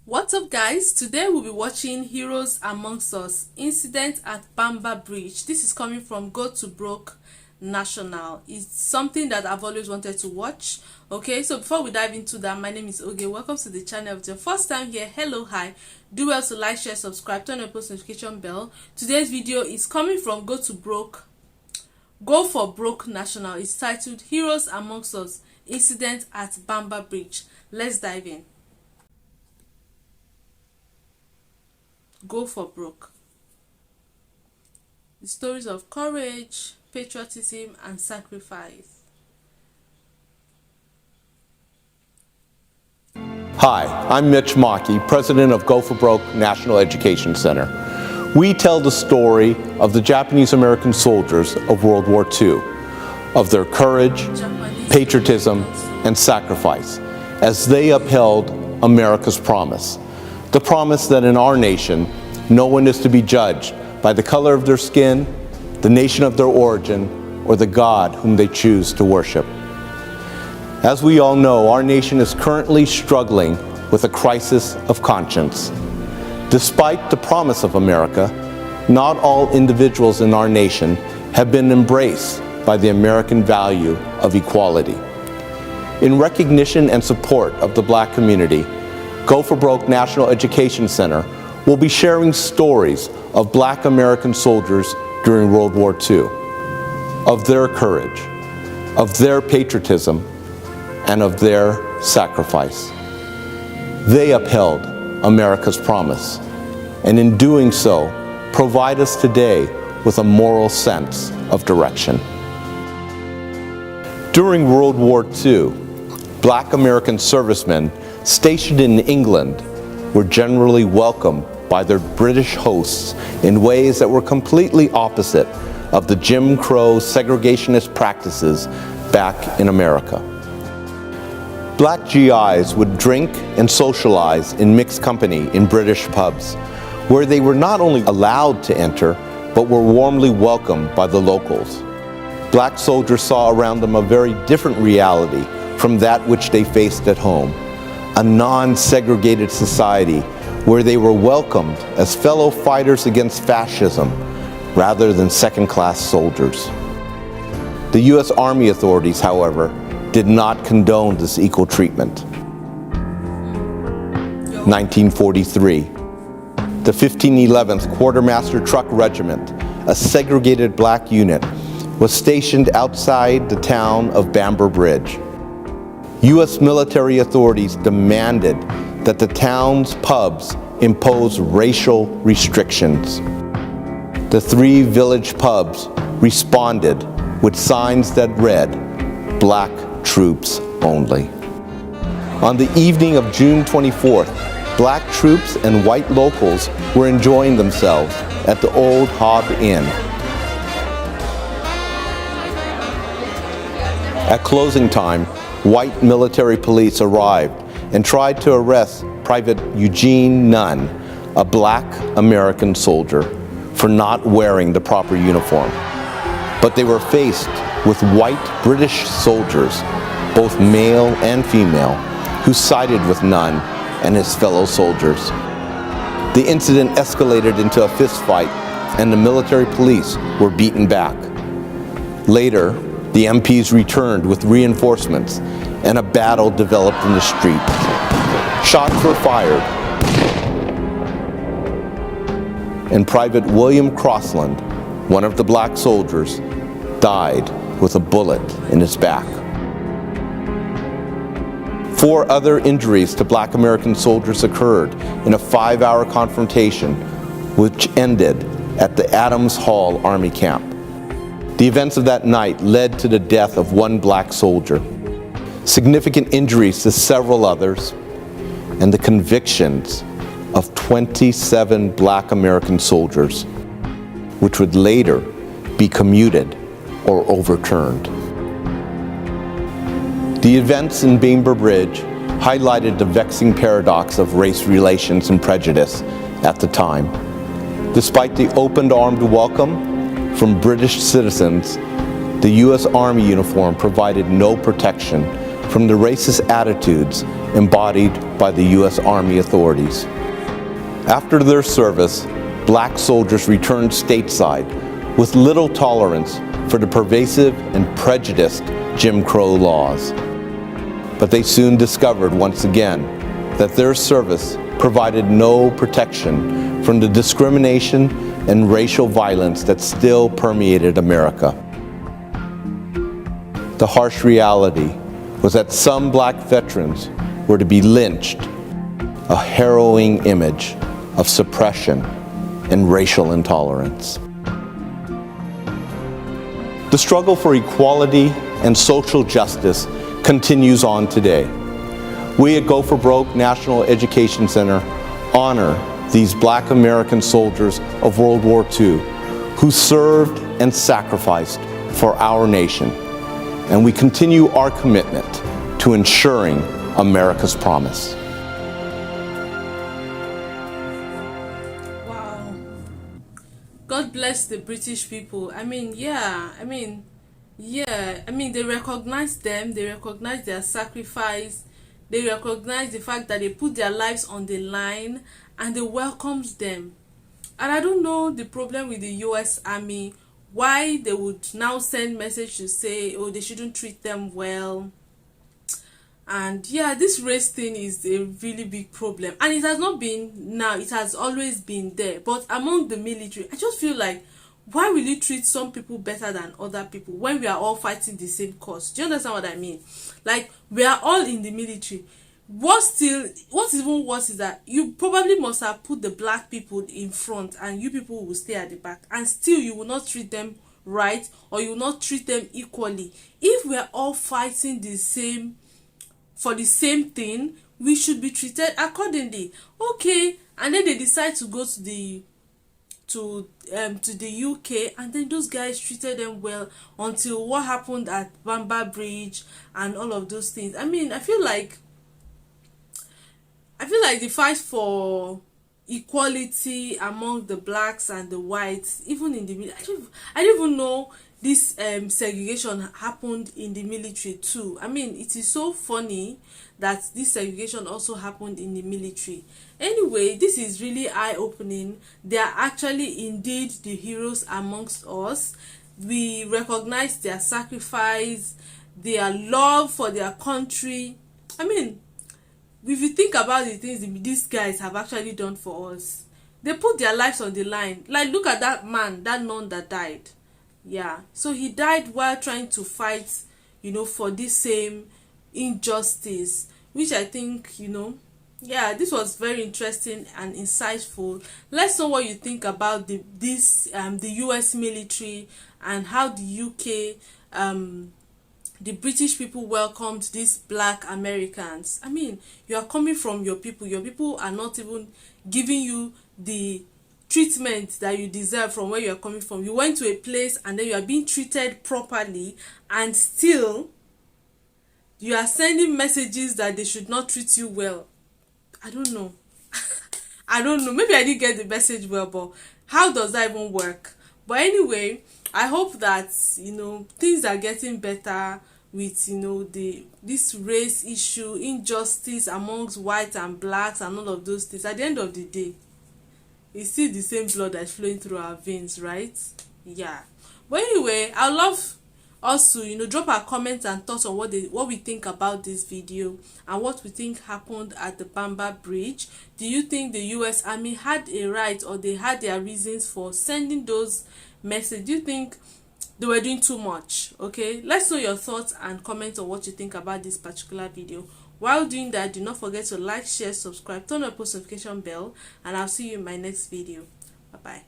What's up, guys? Today we'll be watching Heroes Amongst Us, Incident at Bamber Bridge. This is coming from Go to Broke National. It's something that I've always wanted to watch. Okay, so before we dive into that, my name is Oge. Welcome to the channel. If it's your first time here, hello, hi. Do well to like, share, subscribe, turn on the post notification bell. Today's video is coming from Go for Broke National. It's titled Heroes Amongst Us, Incident at Bamber Bridge. Let's dive in. Go for Broke. The stories of courage, patriotism, and sacrifice. Hi, I'm Mitch Mackey, president of Go for Broke National Education Center. We tell the story of the Japanese-American soldiers of World War II, of their courage, patriotism, and sacrifice as they upheld America's promise. The promise that in our nation, no one is to be judged by the color of their skin, the nation of their origin, or the God whom they choose to worship. As we all know, our nation is currently struggling with a crisis of conscience. Despite the promise of America, not all individuals in our nation have been embraced by the American value of equality. In recognition and support of the Black community, Go for Broke National Education Center will be sharing stories of Black American soldiers during World War II, of their courage, of their patriotism, and of their sacrifice. They upheld America's promise, and in doing so, provide us today with a moral sense of direction. During World War II, Black American servicemen stationed in England were generally welcomed by their British hosts in ways that were completely opposite of the Jim Crow segregationist practices back in America. Black GIs would drink and socialize in mixed company in British pubs, where they were not only allowed to enter, but were warmly welcomed by the locals. Black soldiers saw around them a very different reality from that which they faced at home. A non-segregated society where they were welcomed as fellow fighters against fascism rather than second-class soldiers. The U.S. Army authorities, however, did not condone this equal treatment. 1943, the 1511th Quartermaster Truck Regiment, a segregated Black unit, was stationed outside the town of Bamber Bridge. U.S. military authorities demanded that the town's pubs impose racial restrictions. The 3 village pubs responded with signs that read, "Black troops only." On the evening of June 24th, Black troops and white locals were enjoying themselves at the Old Hob Inn. At closing time, white military police arrived and tried to arrest Private Eugene Nunn, a Black American soldier, for not wearing the proper uniform. But they were faced with white British soldiers, both male and female, who sided with Nunn and his fellow soldiers. The incident escalated into a fistfight, and the military police were beaten back. Later, the MPs returned with reinforcements, and a battle developed in the street. Shots were fired, and Private William Crossland, one of the Black soldiers, died with a bullet in his back. 4 other injuries to Black American soldiers occurred in a 5-hour confrontation, which ended at the Adams Hall Army Camp. The events of that night led to the death of 1 Black soldier, significant injuries to several others, and the convictions of 27 Black American soldiers, which would later be commuted or overturned. The events in Bamber Bridge highlighted the vexing paradox of race relations and prejudice at the time. Despite the open-armed welcome from British citizens, the U.S. Army uniform provided no protection from the racist attitudes embodied by the U.S. Army authorities. After their service, black soldiers returned stateside with little tolerance for the pervasive and prejudiced Jim Crow laws. But they soon discovered once again that their service provided no protection from the discrimination and racial violence that still permeated America. The harsh reality was that some black veterans were to be lynched, a harrowing image of suppression and racial intolerance. The struggle for equality and social justice continues on today. We at Go for Broke National Education Center honor these black American soldiers of World War II who served and sacrificed for our nation, and we continue our commitment to ensuring America's promise. Wow. God bless the British people. They recognize them, they recognize their sacrifice, they recognize the fact that they put their lives on the line, and they welcomes them. And I don't know the problem with the US Army, why they would now send message to say, oh, they shouldn't treat them well. And yeah, this race thing is a really big problem, and it has not been now, it has always been there. But among the military, I just feel like, why will you treat some people better than other people when we are all fighting the same cause? Do you understand what I mean? Like, we are all in the military. What's even worse is that you probably must have put the black people in front and you people will stay at the back, and still you will not treat them right, or you will not treat them equally. If we are all fighting for the same thing, we should be treated accordingly. Okay, and then they decide to go to the UK, and then those guys treated them well until what happened at Bamber Bridge and all of those things. I feel like the fight for equality among the blacks and the whites, even in the military, I don't even know this segregation happened in the military too. It is so funny that this segregation also happened in the military. Anyway, this is really eye-opening. They are actually indeed the heroes amongst us. We recognize their sacrifice, their love for their country. If you think about the things these guys have actually done for us, they put their lives on the line. Like, look at that man, that nun that died. Yeah, so he died while trying to fight, for this same injustice, which I think, yeah, this was very interesting and insightful. Let's know what you think about the US military and how the UK, the British people welcomed these black Americans. You are coming from your people are not even giving you the treatment that you deserve from where you are coming from. You went to a place and then you are being treated properly, and still you are sending messages that they should not treat you well. I don't know. I don't know. Maybe I didn't get the message well, but how does that even work? But anyway, I hope that things are getting better with this race issue, injustice amongst whites and blacks and all of those things. At the end of the day, it's still the same blood that's flowing through our veins, right? Yeah. But anyway, I love us to drop our comments and thoughts on what we think about this video and what we think happened at the Bamber Bridge. Do you think the US Army had a right, or they had their reasons for sending those messages? Do you think they were doing too much? Okay, let's know your thoughts and comment on what you think about this particular video. While doing that, do not forget to like, share, subscribe, turn on the post notification bell, and I'll see you in my next video. Bye bye.